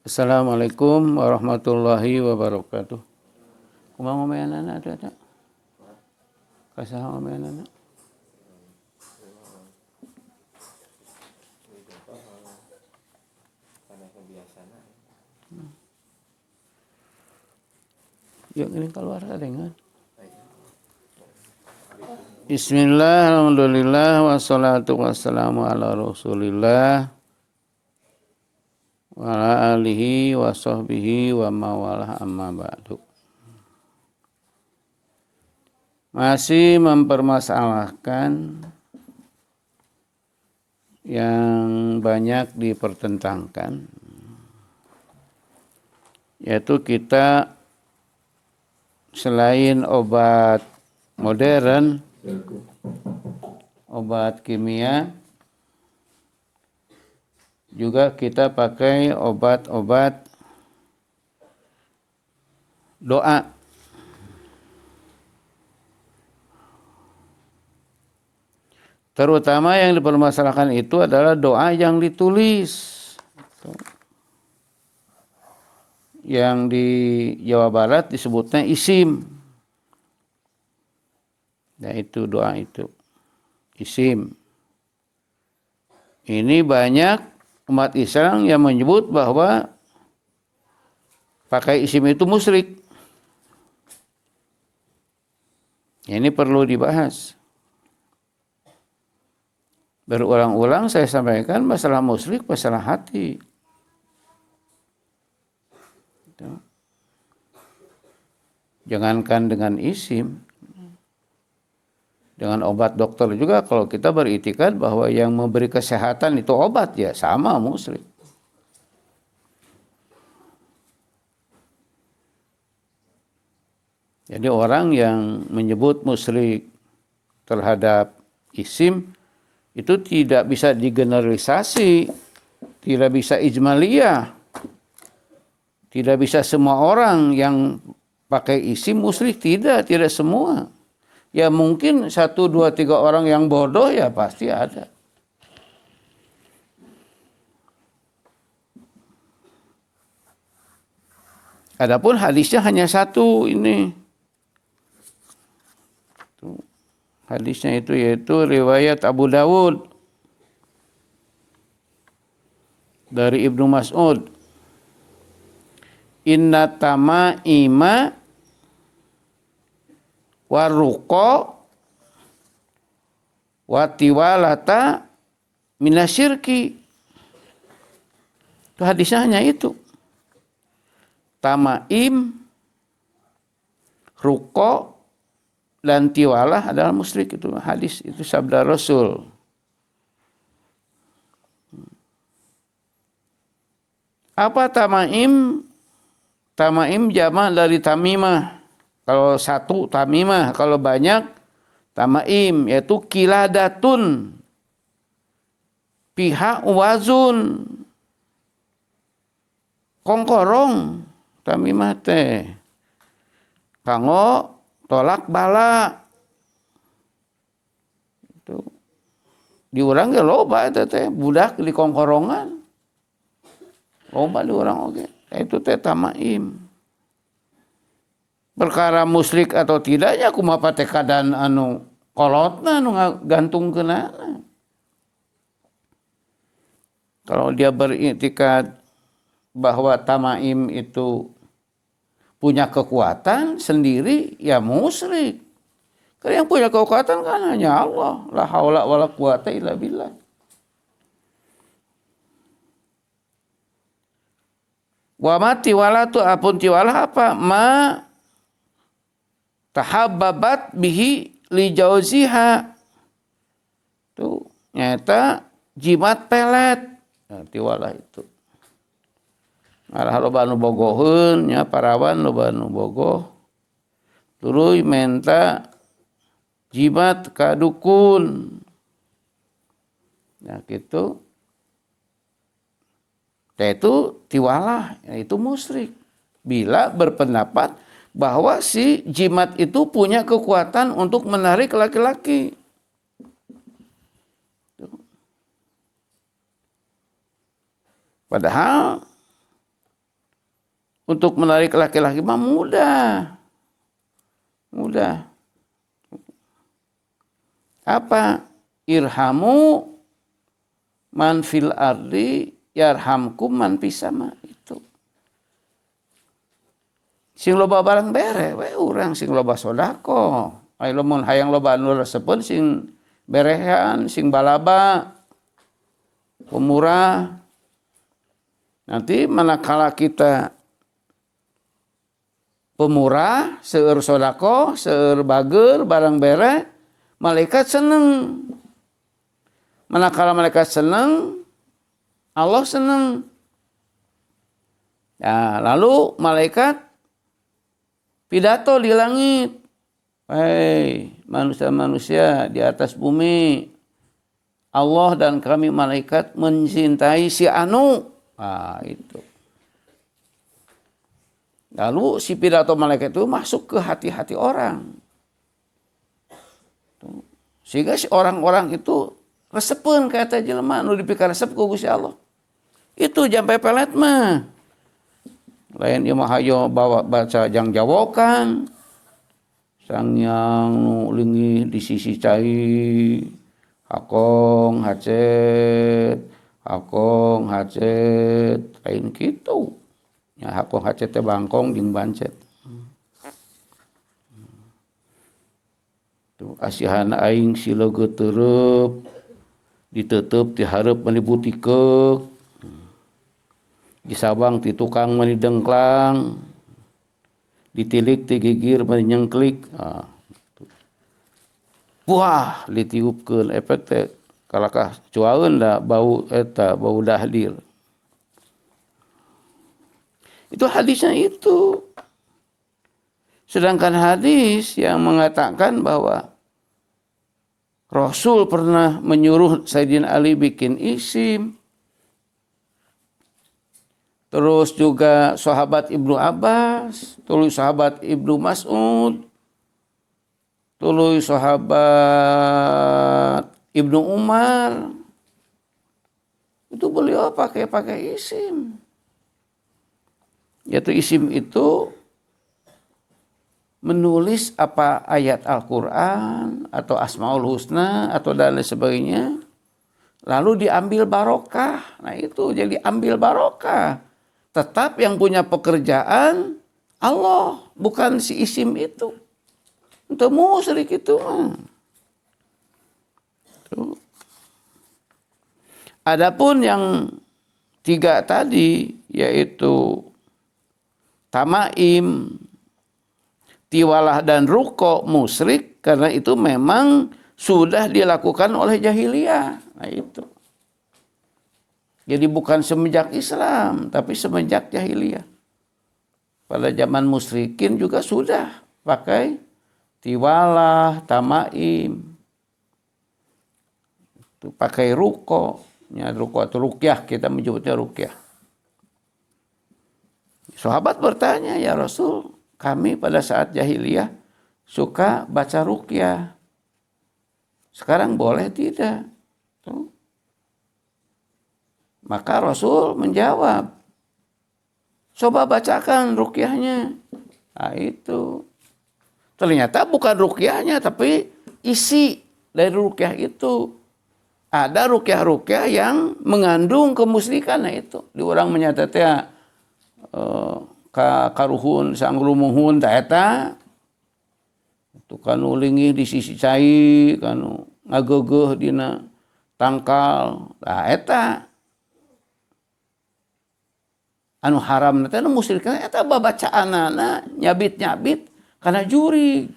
Assalamualaikum warahmatullahi wabarakatuh. Kumaha ngomeanana ada? Kasaha ngomeanana? Yuk ini keluar dengan. Bismillah, alhamdulillah, wassalatu wassalamu ala rasulillah wa ala alihi wa sahbihi wa mawalah amma ba'du. Masih mempermasalahkan yang banyak dipertentangkan, yaitu kita selain obat modern, obat kimia, juga kita pakai obat-obat doa. Terutama yang dipermasalahkan itu adalah doa yang ditulis. Yang di Jawa Barat disebutnya isim. Nah itu doa itu. Isim. Ini banyak umat Islam yang menyebut bahwa pakai isim itu musyrik. Ini perlu dibahas. Berulang-ulang saya sampaikan masalah musyrik, masalah hati. Jangankan dengan isim, dengan obat dokter juga kalau kita beritikad bahwa yang memberi kesehatan itu obat, ya sama musyrik. Jadi orang yang menyebut musyrik terhadap isim itu tidak bisa digeneralisasi, tidak bisa ijmaliyah, tidak bisa semua orang yang pakai isim musyrik, tidak semua. Ya mungkin 1, 2, 3 orang yang bodoh ya pasti ada. Adapun hadisnya hanya satu ini. Hadisnya itu yaitu riwayat Abu Dawud dari Ibnu Mas'ud. Inna tama'ima waruqa watiwalata minasyirki. Itu hadisnya hanya itu. Tamaim, ruqa, dan tiwalah adalah musyrik. Itu hadis, itu sabda Rasul. Apa tamaim? Tamaim jamak dari tamimah. Kalau satu tamimah, kalau banyak tamaim, yaitu kiladatun, pihak wazun, kongkorong, tamimah teh. Kanggo tolak bala. Itu diurang ge loba eta teh, budak di kongkorongan. Loba diurang oge. Itu teh tamaim. Perkara musyrik atau tidaknya kumaha teh kadan anu kolotna anu ngagantungkeunana. Kalau dia beriktikad bahwa tamaim itu punya kekuatan sendiri, ya musyrik. Karena yang punya kekuatan kan hanya Allah. La haula wala quwata illa billah. Wa ma tiwalatu apun tiwalah apa? Ma tahabbabat bihi li jauziha. Tuh, nyata jimat pelet. Nah, tiwalah itu. Arah loba anu bogoheun nya parawan loba anu bogoh. Tuluy menta jimat ka dukun. Nah, gitu. Itu tiwalah, itu musyrik. Bila berpendapat bahwa si jimat itu punya kekuatan untuk menarik laki-laki. Padahal untuk menarik laki-laki mah mudah. Mudah. Apa? Irhamu man fil ardi yarhamkum man fis sama. Itu. Sing loba barang bere, we urang sing loba sodako. Ai lamun hayang loba anu resepun sing berehan, sing balaba, pemurah. Nanti manakala kita pemurah, seueur sodako, seueur bager, barang bere, malaikat seneng. Manakala malaikat seneng, Allah seneng. Ya, lalu malaikat pidato di langit. Hei manusia-manusia di atas bumi, Allah dan kami malaikat mencintai si Anu. Itu. Lalu si pidato malaikat itu masuk ke hati-hati orang. Sehingga si orang-orang itu resepen kata jelema nu dipikir resep ku Gusti Allah. Itu jampai pelet mah. Lain ieu mah hayo bawa baca jang jawokan. Sangyang nu linggih di sisi cai. Hakong hacet, hakong hacet, lain kitu. Ya hakong hacet teh bangkong jeung bancet. Tuh asihana aing siloge teureub diteuteub ti hareup mani butikeuk. Di Sabang ti tukang mani dengklang. Ditilik ti gigir mani nyengklik. Wah, ditiupkeun efek teh kalakah cuaeun da bau eta bau dahdir. Itu hadisnya itu. Sedangkan hadis yang mengatakan bahwa Rasul pernah menyuruh Sayyidina Ali bikin isim. Terus juga sahabat Ibnu Abbas, tuluy sahabat Ibnu Mas'ud, tuluy sahabat Ibnu Umar. Itu beliau pakai isim. Yaitu isim itu menulis apa ayat Al-Quran atau Asmaul Husna atau dan lain sebagainya. Lalu diambil barokah. Nah itu jadi ambil barokah. Tetap yang punya pekerjaan Allah, bukan si isim itu. Untuk musyrik itu. Adapun yang 3 tadi yaitu tamaim, tiwalah dan ruko musyrik karena itu memang sudah dilakukan oleh jahiliyah. Nah itu. Jadi bukan semenjak Islam, tapi semenjak jahiliyah. Pada zaman musyrikin juga sudah pakai tiwalah, tamaim. Itu pakai ruko. Ya, ruko atau rukyah, kita menyebutnya rukyah. Sahabat bertanya, ya Rasul, kami pada saat jahiliyah suka baca rukyah. Sekarang boleh tidak? Tuh. Maka Rasul menjawab, coba bacakan rukyahnya. Nah itu. Ternyata bukan rukyahnya, tapi isi dari rukyah itu. Ada rukyah-rukyah yang mengandung kemusyrikan. Nah itu. Di orang menyatatnya karuhun sang rumuhun taeta. Itu kanu linggih di sisi cai, kanu ngagegeh dina tangkal. Nah eta. Anu haram nanti anu musyrik eta babacaanana nyabit-nyabit karena juri.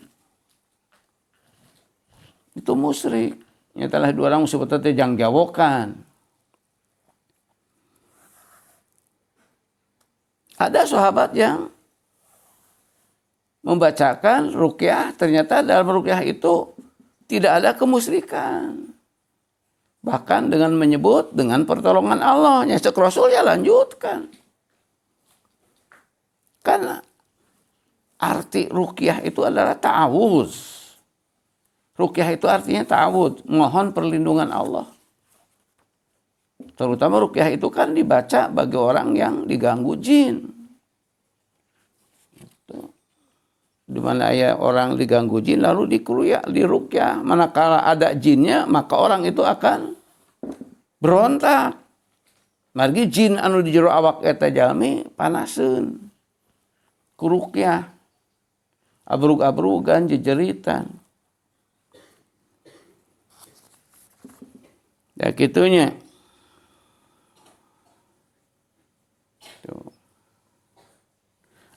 Itu musyrik. Nyatalah 2 orang sebetulnya jang jawokan. Ada sahabat yang membacakan rukyah, ternyata dalam rukyah itu tidak ada kemusyrikan. Bahkan dengan menyebut dengan pertolongan Allah. Nyesek Rasul ya lanjutkan. Karena arti rukyah itu adalah ta'awuz. Rukyah itu artinya ta'awuz, mohon perlindungan Allah. Terutama rukyah itu kan dibaca bagi orang yang diganggu jin. di mana orang diganggu jin lalu diruqyah. Manakala ada jinnya maka orang itu akan berontak. Margi jin anu di jero awak eta jalmi panaseun. Kuruqyah. Abrug-abrugan jejeritan. Ya kitunya.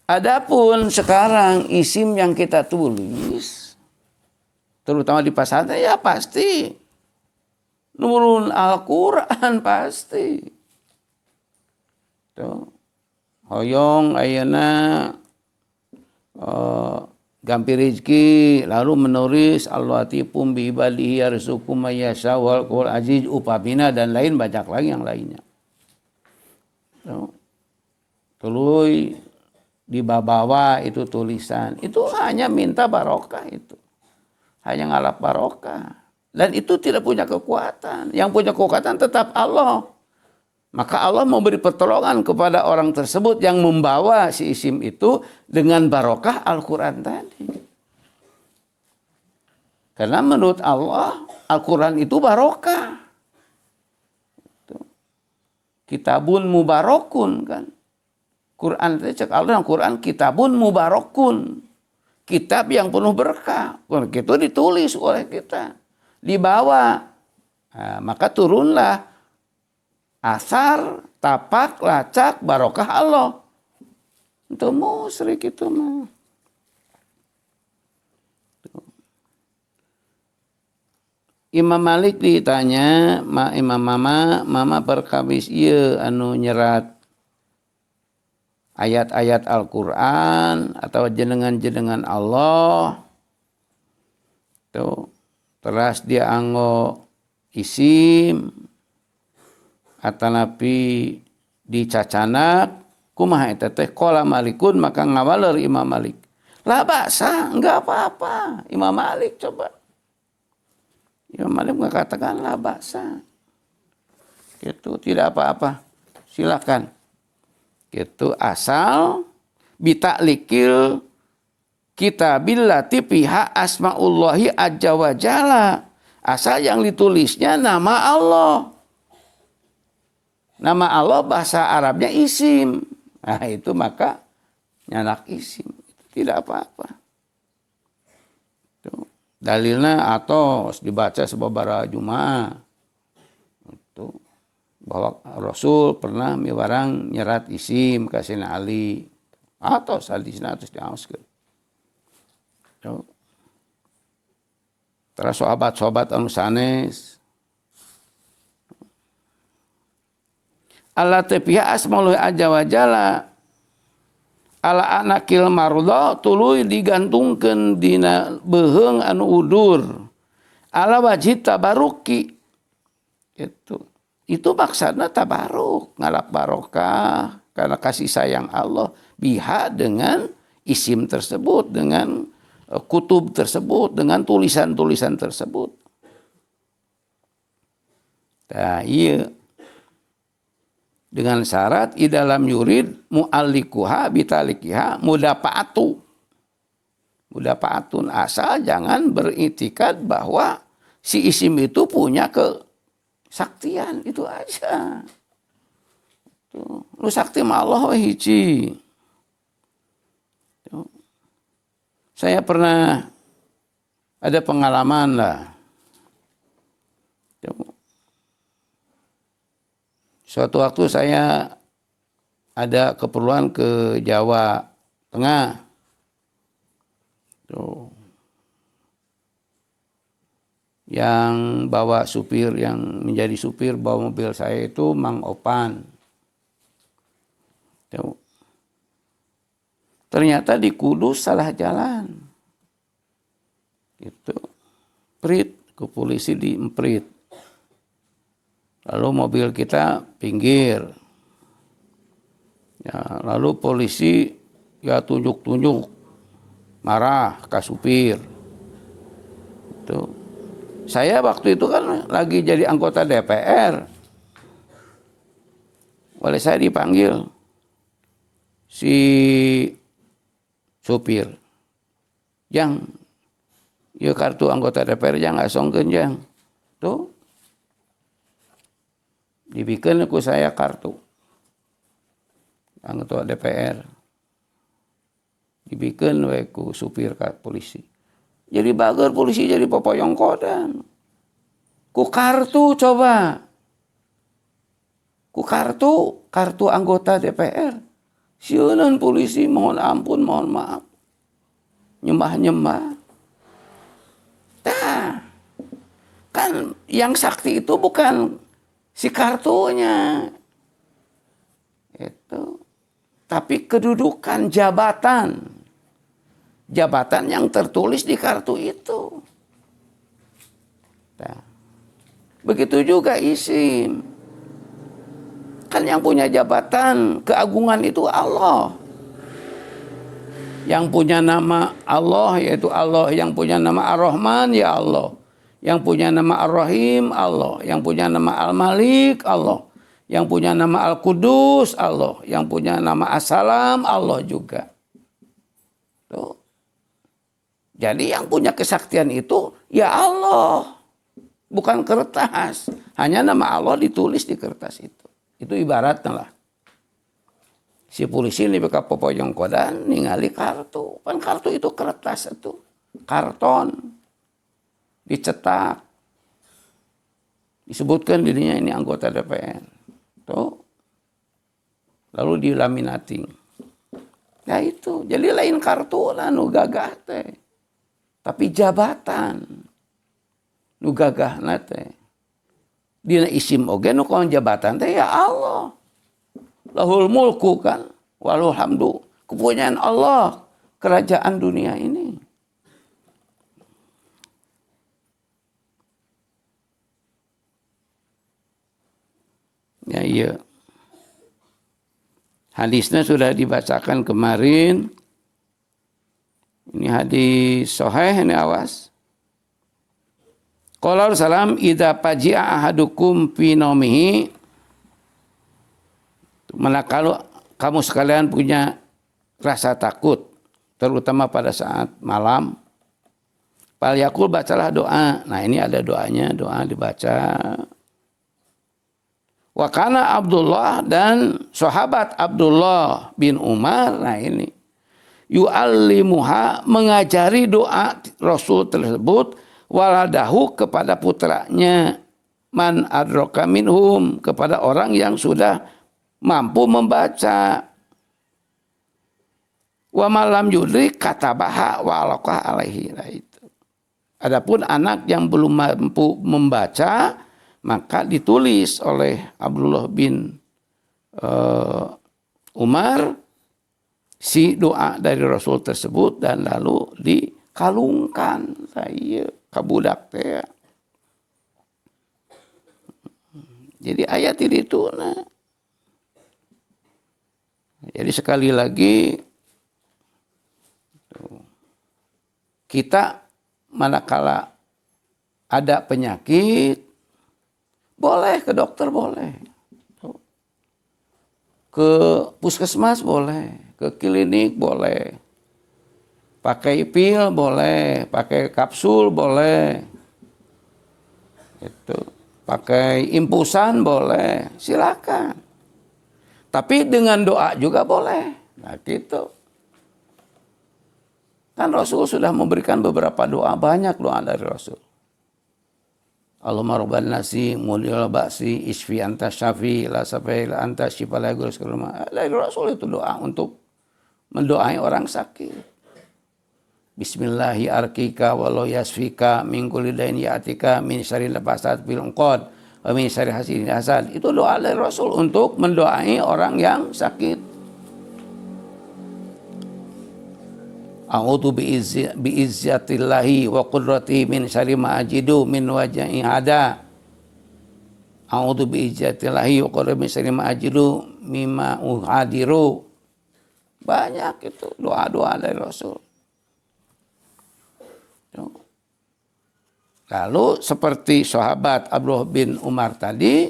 Adapun sekarang isim yang kita tulis, terutama di pasantren ya pasti nurun Al-Quran pasti. Tuh. Hoyong ayeuna gampi rizki lalu menulis Al-Latifum bi ibadihi yarzuqu may yasha wal qul aziz upamina dan lain banyak lagi yang lainnya. Tuh. Tuluy di bawah itu tulisan. Itu hanya minta barokah itu. Hanya ngalap barokah. Dan itu tidak punya kekuatan. Yang punya kekuatan tetap Allah. Maka Allah memberi pertolongan kepada orang tersebut yang membawa si isim itu dengan barokah Al-Quran tadi. Karena menurut Allah, Al-Quran itu barokah. Kitabun mubarakun kan. Quran itu cek Allah, Quran kitabun mubarakun. Kitab yang penuh berkah. Itu ditulis oleh kita. Dibawa. Nah, maka turunlah asar, tapak, lacak, barokah Allah. Itu musyrik itu mah. Imam Malik ditanya, Imam mama perkabis ieu anu nyerat ayat-ayat Al-Quran atau jenengan-jenengan Allah. Tuh, teras dia anggo isim atanapi dicacanak kumaha eta teh qala Malikun maka ngawaleur Imam Malik. Lah basa enggak apa-apa. Imam Malik coba. Imam Malik mengatakan lah basa. Itu tidak apa-apa. Silakan. Itu asal bitaklikil kitabillati fiha asmaullahi azza wa jalla. Asal yang ditulisnya nama Allah. Nama Allah bahasa Arabnya isim. Nah itu maka nyanak isim. Itu tidak apa-apa. Dalilnya atau dibaca sebabaraha Jumaah. Itu bahwa Rasul pernah miwarang nyerat isim ka Sayyidina Ali atau hadisna terus diaoskeun. Terus sahabat-sahabat anu sanes Allah tepiha asmaul azza wa jalla ala anakil marudha tuluy digantungkeun dina beheung anu udur ala wajhi tabaruki itu maksudnya tabaruk, ngalap barokah karena kasih sayang Allah biha dengan isim tersebut, dengan kutub tersebut, dengan tulisan-tulisan tersebut. Nah, iya. Dengan syarat idalam yurid mu'allikuha bitalikiha mudapaatun asal jangan beritikad bahwa si isim itu punya kesaktian, itu aja. Tuh, lu sakti ma Allah hiji. Tuh. Saya pernah ada pengalaman lah. Tuh. Suatu waktu saya ada keperluan ke Jawa Tengah. Tuh. Yang bawa supir, yang menjadi supir bawa mobil saya itu Mang Opan. Tuh. Ternyata di Kudus salah jalan. Gitu. Prit, ke polisi diemprit. Lalu mobil kita pinggir. Ya, lalu polisi ya tunjuk-tunjuk marah ke supir. Itu. Saya waktu itu kan lagi jadi anggota DPR. Oleh saya dipanggil si supir. Jang, ya kartu anggota DPR jang ngasongkeun jang. Tuh. Dibikin ku saya kartu anggota DPR. Dibikin we ku supir ka polisi. Jadi bager polisi jadi popoyong kodan. Ku kartu coba. Ku kartu anggota DPR. Sieuneun polisi mohon ampun, mohon maaf. Nyembah-nyembah. Tah. Kan yang sakti itu bukan si kartunya. Itu. Tapi kedudukan jabatan. Jabatan yang tertulis di kartu itu. Nah, begitu juga isim. Kan yang punya jabatan, keagungan itu Allah. Yang punya nama Allah yaitu Allah. Yang punya nama Ar-Rahman ya Allah. Yang punya nama Ar-Rahim Allah. Yang punya nama Al-Malik Allah. Yang punya nama Al-Qudus Allah. Yang punya nama As-Salam Allah juga. Tuh. Jadi yang punya kesaktian itu ya Allah. Bukan kertas. Hanya nama Allah ditulis di kertas itu. Itu ibaratnya lah. Si polisi ini beka popoyong kodan ningali kartu. Kan kartu itu kertas itu. Karton. Dicetak. Disebutkan dirinya ini anggota DPR. Tuh. Lalu dilaminating. Ya itu. Jadi lain kartu lah nu gagah teh. Tapi jabatan. Nu gagah teh. Dina isim oge nu kawan jabatan teh ya Allah. Lahul mulku kan. Walul hamdu. Kepunyaan Allah. Kerajaan dunia ini. Ya iya. Hadisnya sudah dibacakan kemarin. Ini hadis sahih ini awas. Qala salam idza faji'a ahadukum fi naumihi. Manakala kamu sekalian punya rasa takut terutama pada saat malam, fal yaqul bacalah doa. Nah, ini ada doanya, doa dibaca. Wa kana Abdullah dan sahabat Abdullah bin Umar, nah ini yu'allimuha mengajari doa Rasul tersebut waladahu kepada putranya man adraka minhum kepada orang yang sudah mampu membaca wa malam yudrik katabaha wa alaqah alaihi. Nah, itu. Adapun anak yang belum mampu membaca maka ditulis oleh Abdullah bin Umar si doa dari Rasul tersebut dan lalu dikalungkan saya kabudak teh. Jadi ayat itu nah. Jadi sekali lagi kita manakala ada penyakit boleh ke dokter boleh. Ke puskesmas boleh, ke klinik boleh. Pakai pil boleh, pakai kapsul boleh. Itu, pakai impusan boleh, silakan. Tapi dengan doa juga boleh. Nah, gitu. Kan Rasul sudah memberikan beberapa doa, banyak doa dari Rasul. Allahumma rabban nasi mudil ba'si isfi anta syafi la safai la anta syifa la yaghus kulma. Dari Rasul itu doa untuk mendoai orang sakit. Bismillahi arkika walau yasfika min kulli dain ya'tika min syarri nafasat fil uqad wa min syarri hasidin hasad. Itu doa dari Rasul untuk mendoai orang yang sakit. A'udzu bi'izzatillahi wa qudratihi min syarri ma ajidu min wajhi hada. A'udzu bi'izzatillahi wa qudratihi min syarri ma ajidu mimma uhadiru. Banyak itu doa-doa dari Rasul. Lalu seperti sahabat Abdullah bin Umar tadi,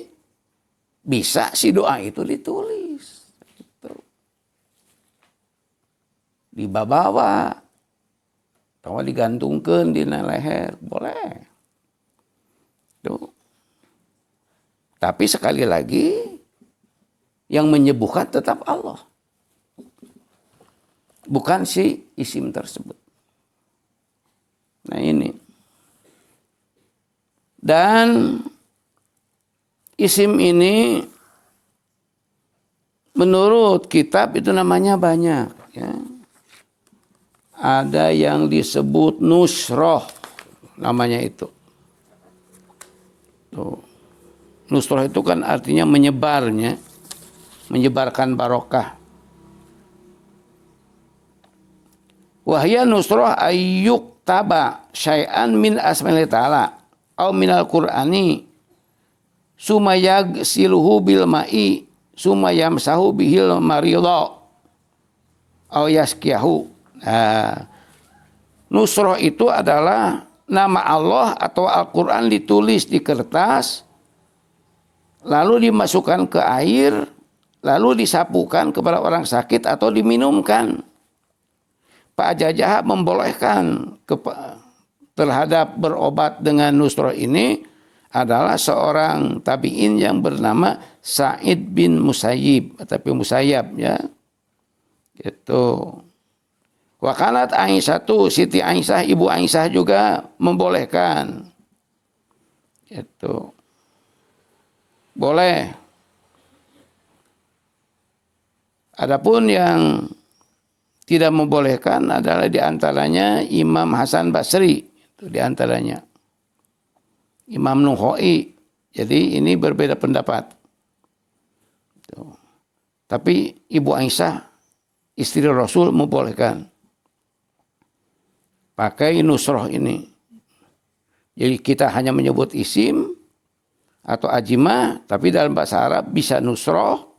bisa si doa itu ditulis. Gitu. Dibawa. Tawa digantungkeun dina leher, boleh. Tuh. Tapi sekali lagi yang menyembuhkan tetap Allah. Bukan si isim tersebut. Nah ini. Dan isim ini menurut kitab itu namanya banyak. Ya. Ada yang disebut nusroh namanya itu. Tuh. Nusroh itu kan artinya menyebarnya, menyebarkan barokah. Wahya nusroh ayyuk taba syai'an min asma'illahi ta'ala au minal qur'ani sumayag siluhu bil ma'i sumayam sahu bihil maridha au yaskiyahu. Nah, nusroh itu adalah nama Allah atau Al-Quran ditulis di kertas, lalu dimasukkan ke air, lalu disapukan kepada orang sakit atau diminumkan. Pak Jajah membolehkan terhadap berobat dengan nusroh ini adalah seorang tabi'in yang bernama Sa'id bin Musayyib, tapi Musayyab ya. Itu. Wa kanat Aisyah tuh Siti Aisyah, ibu Aisyah juga membolehkan. Itu. Boleh. Adapun yang tidak membolehkan adalah diantaranya Imam Hasan Basri, itu diantaranya Imam Nukhoi. Jadi ini berbeda pendapat. Tuh. Tapi ibu Aisyah, istri Rasul, membolehkan pakai nusroh ini. Jadi kita hanya menyebut isim atau ajimah, tapi dalam bahasa Arab bisa nusroh,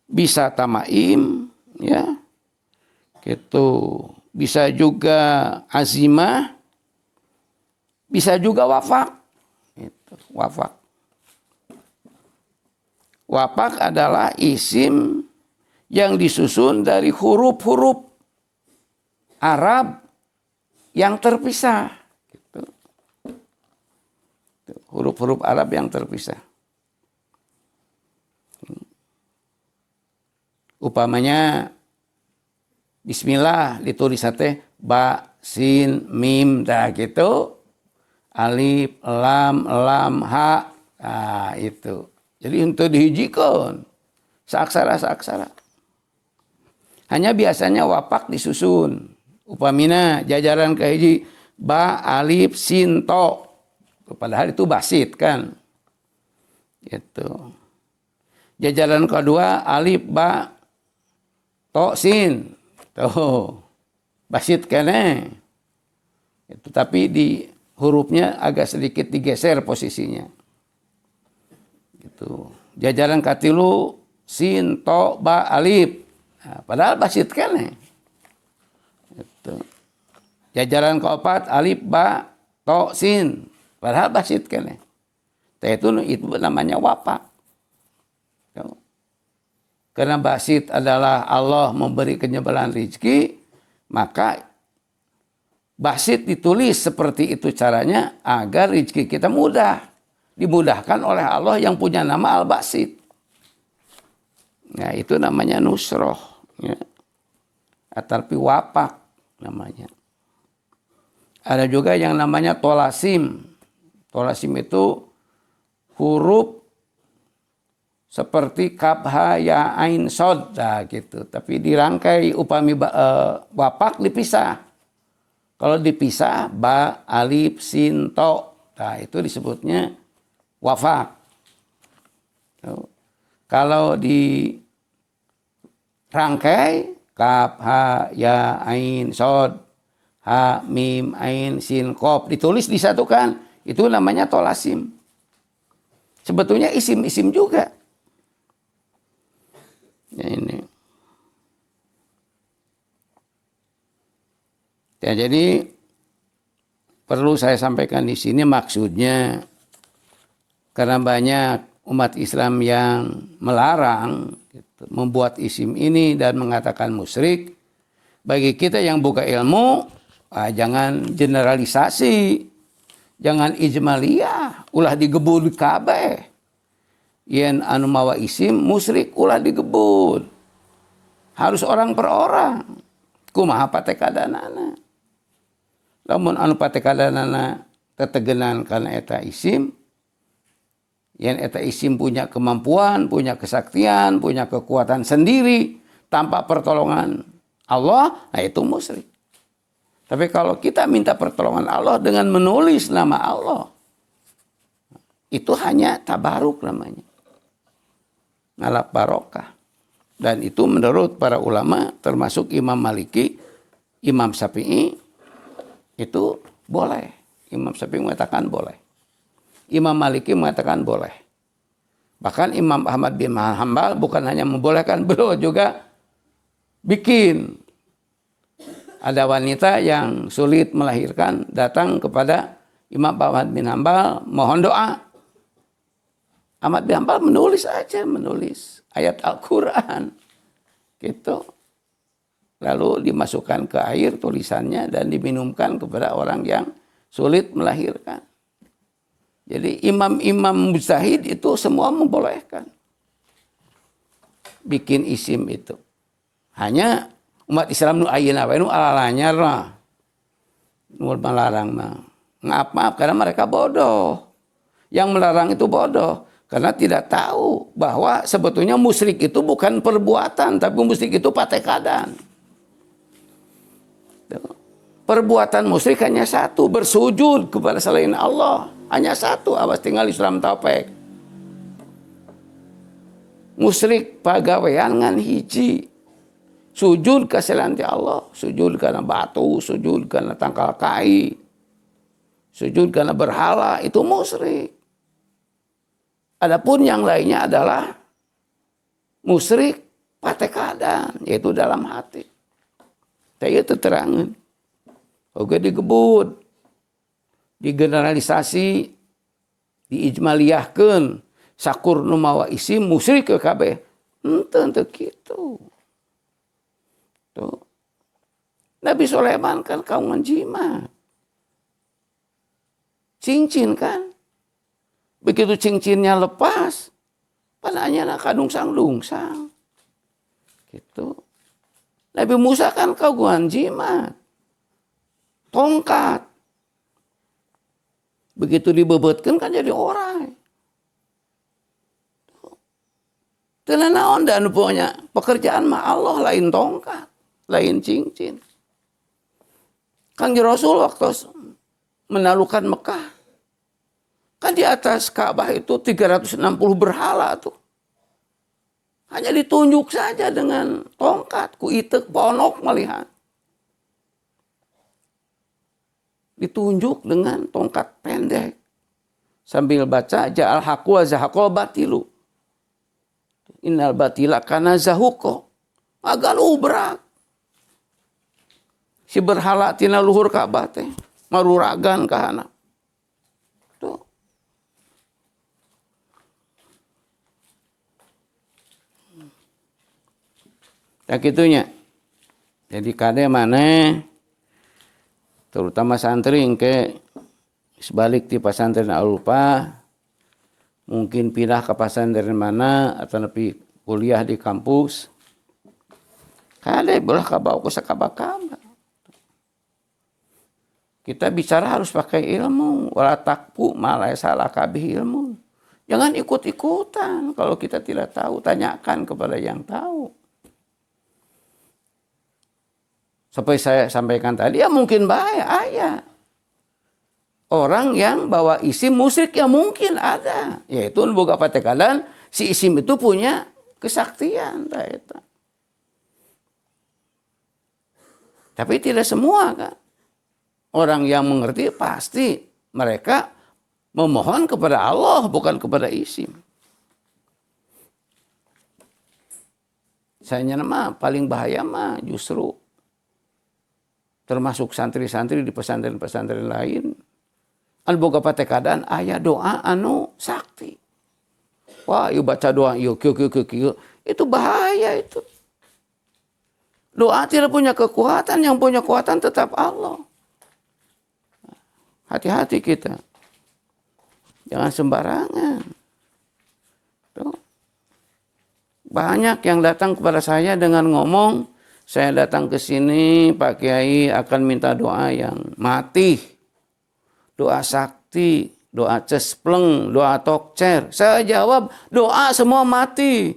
bisa tamaim, ya. Gitu. Bisa juga azimah, bisa juga wafak. Itu, wafak. Wafak adalah isim yang disusun dari huruf-huruf Arab yang terpisah. Gitu. Huruf-huruf Arab yang terpisah. Upamanya Bismillah ditulis teh ba, sin, mim, dah gitu. Alif, lam, ha. Nah, itu. Jadi untuk dihijikan seaksara. Hanya biasanya wapak disusun. Upamina jajaran kahiji ba, alif, sin, to. Padahal itu basit kan. Gitu. Jajaran kedua alif, ba, to, sin. Tuh, basit kene. Itu tapi di hurufnya agak sedikit digeser posisinya. Gitu. Jajaran katilu sin, to, ba, alif. Nah, padahal basit kene. Gitu. Jajaran keempat alif, ba, to, sin. Padahal basit kene. Itu namanya wapak. Tuh. Karena basit adalah Allah memberi kenyamanan rezeki, maka basit ditulis seperti itu caranya agar rezeki kita mudah. Dimudahkan oleh Allah yang punya nama Al-Basit. Nah, itu namanya nusroh. Ya. Tapi wapak namanya. Ada juga yang namanya tolasim. Tolasim itu huruf seperti kaf, ha, ya, ain, sod, nah, gitu. Tapi dirangkai upami wapak dipisah. Kalau dipisah ba, alif, sin, to, nah itu disebutnya wafak. Kalau dirangkai kaf, ha, ya, ain, sod, ha, mim, ain, sin, kof, ditulis disatukan, itu namanya tolasim. Sebetulnya isim-isim juga. Ya, ini. Ya, jadi perlu saya sampaikan di sini maksudnya karena banyak umat Islam yang melarang gitu, membuat isim ini dan mengatakan musyrik. Bagi kita yang buka ilmu, Jangan generalisasi, jangan ijmaliyah, ulah digebul kabeh. Yen anu mawa isim musyrik ulah digebul. Harus orang per orang. Kumaha patekadanana. Lamun anu patekadanana tetegenan kana eta isim, yen eta isim punya kemampuan, punya kesaktian, punya kekuatan sendiri tanpa pertolongan Allah, nah itu musyrik. Tapi kalau kita minta pertolongan Allah dengan menulis nama Allah, itu hanya tabaruk namanya. Ngalap barokah. Dan itu menurut para ulama, termasuk Imam Maliki, Imam Syafi'i, itu boleh. Imam Syafi'i mengatakan boleh. Imam Maliki mengatakan boleh. Bahkan Imam Ahmad bin Hanbal bukan hanya membolehkan, beliau juga bikin. Ada wanita yang sulit melahirkan datang kepada Imam Ahmad bin Hanbal mohon doa. Ahmad bin Hanbal menulis ayat Al-Quran gitu. Lalu dimasukkan ke air tulisannya dan diminumkan kepada orang yang sulit melahirkan. Jadi imam-imam mujtahid itu semua membolehkan bikin isim itu. Hanya umat Islam nu ayeuna we nu alalanyar lah. Nu melarang mah. Maaf karena mereka bodoh. Yang melarang itu bodoh karena tidak tahu bahwa sebetulnya musyrik itu bukan perbuatan tapi musyrik itu patekadan. Perbuatan musyrik hanya satu, bersujud kepada selain Allah. Hanya satu, awas tinggal Islam taufik. Musyrik pagawean ngan hiji. Sujud ke selain Allah, sujud karena batu, sujud karena tangkal kai, sujud karena berhala, itu musyrik. Adapun yang lainnya adalah musyrik patekadan, yaitu dalam hati. Saya terangin. Oke digebut, digeneralisasi, diijmaliyahkeun, sakur nu mawa isim musyrik ke kabeh. Henteu kitu. Tuh. Nabi Sulaiman kan kaum jimat. Cincin kan. Begitu cincinnya lepas, panahnya nak kadungsang-dungsang. Gitu. Nabi Musa kan kagungan jimat. Tongkat. Begitu dibebetkan kan jadi orang. Tenan naon dan punya pekerjaan mah Allah lain tongkat. Lain cincin. Kangjeng Rasul waktu menaklukkan Mekah. Kan di atas Ka'bah itu 360 berhala tuh. Hanya ditunjuk saja dengan tongkat. Ku itek ponok melihat. Ditunjuk dengan tongkat pendek. Sambil baca ja'al haqqu wa zahaqal batilu. Innal batila kana zahuqa. Agak lubrak. Si berhala tina luhur Ka'bah teh maruragan kahana. Tuh. Tak kitunya. Jadi kade mana terutama santri ke sebalik di pesantren Al-Lupa mungkin pindah ke pesantren mana atau nepi kuliah di kampus. Kade belah kabau ku sakaba-kaba. Kita bicara harus pakai ilmu. Wala takpu malah salah kabih ilmu. Jangan ikut-ikutan. Kalau kita tidak tahu, tanyakan kepada yang tahu. Seperti saya sampaikan tadi, ya mungkin bahaya. Orang yang bawa isim musyrik ya mungkin ada. Yaitu boga patekadan, si isim itu punya kesaktian. Tapi tidak semua kan. Orang yang mengerti pasti mereka memohon kepada Allah bukan kepada isim. Sayanya mah paling bahaya mah justru termasuk santri-santri di pesantren-pesantren lain. Anu boga patekadan aya doa anu sakti. Wah, ieu baca doa ieu kieu. Itu bahaya itu. Doa tidak punya kekuatan, yang punya kekuatan tetap Allah. Hati-hati kita. Jangan sembarangan. Tuh. Banyak yang datang kepada saya dengan ngomong, saya datang ke sini Pak Kiai akan minta doa yang mati. Doa sakti, doa cespleng, doa tokcer. Saya jawab, doa semua mati.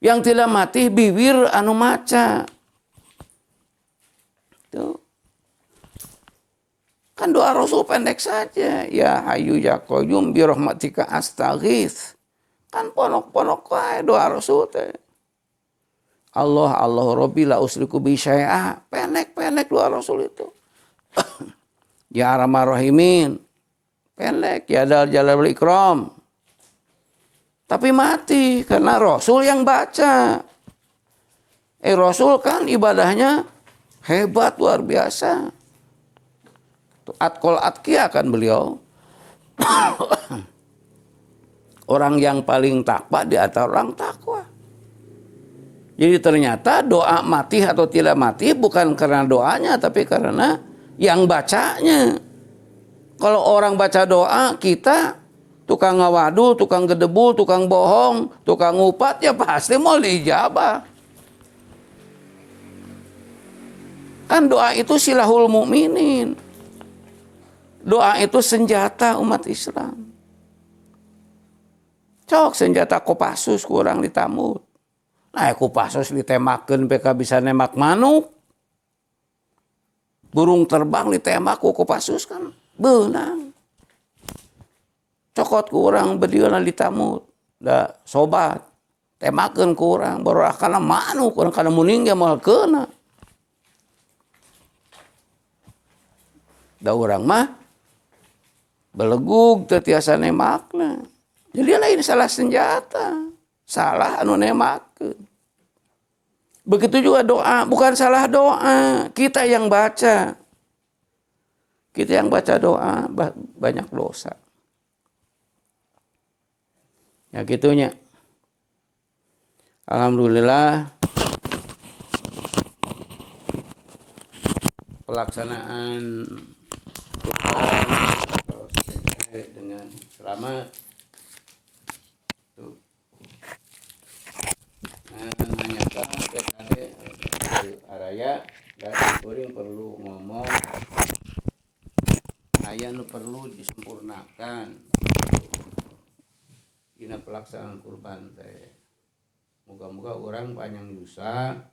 Yang tidak mati bibir anu maca. Tuh. Kan doa Rasul pendek saja. Ya Hayyu ya Qayyum bi rahmatika astaghits. Kan ponok-ponok wae doa Rasul teh. Allah Rabbi la usriku bi syai'a. Pendek-pendek doa Rasul itu. Ya Arhamar Rahimin. Pendek. Ya Dzal Jalali wal Ikram. Tapi mati karena Rasul yang baca. Rasul kan ibadahnya hebat luar biasa. Atkol atkia kan beliau. Orang yang paling takwa di antara orang takwa. Jadi ternyata doa mati atau tidak mati bukan karena doanya, tapi karena yang bacanya. Kalau orang baca doa, kita tukang ngawadul, tukang gedebul, tukang bohong, tukang ngupat, ya pasti mau diijabah. Kan doa itu silahul mukminin. Doa itu senjata umat Islam. Cok senjata Kopassus kurang ditamut. Nah Kopassus ditemakeun PK bisa nemak manuk. Burung terbang ditembak ku Kopassus kan beunang. Cokot kurang bedieuna ditamut. Da sobat. Temakeun kurang baru kana manuk urang kana muning ge moal keuna. Da urang mah belegug tetiasa nemakna. Jadi lain salah senjata. Salah anu nemakeun. Begitu juga doa. Bukan salah doa. Kita yang baca. Kita yang baca doa banyak dosa. Ya gitunya. Alhamdulillah. Pelaksanaan dengan selamat. Menanyakan PKD araya dan kuring perlu ngomong aya nu perlu disempurnakan dina pelaksanaan kurban teh. Moga-moga orang panjang dosa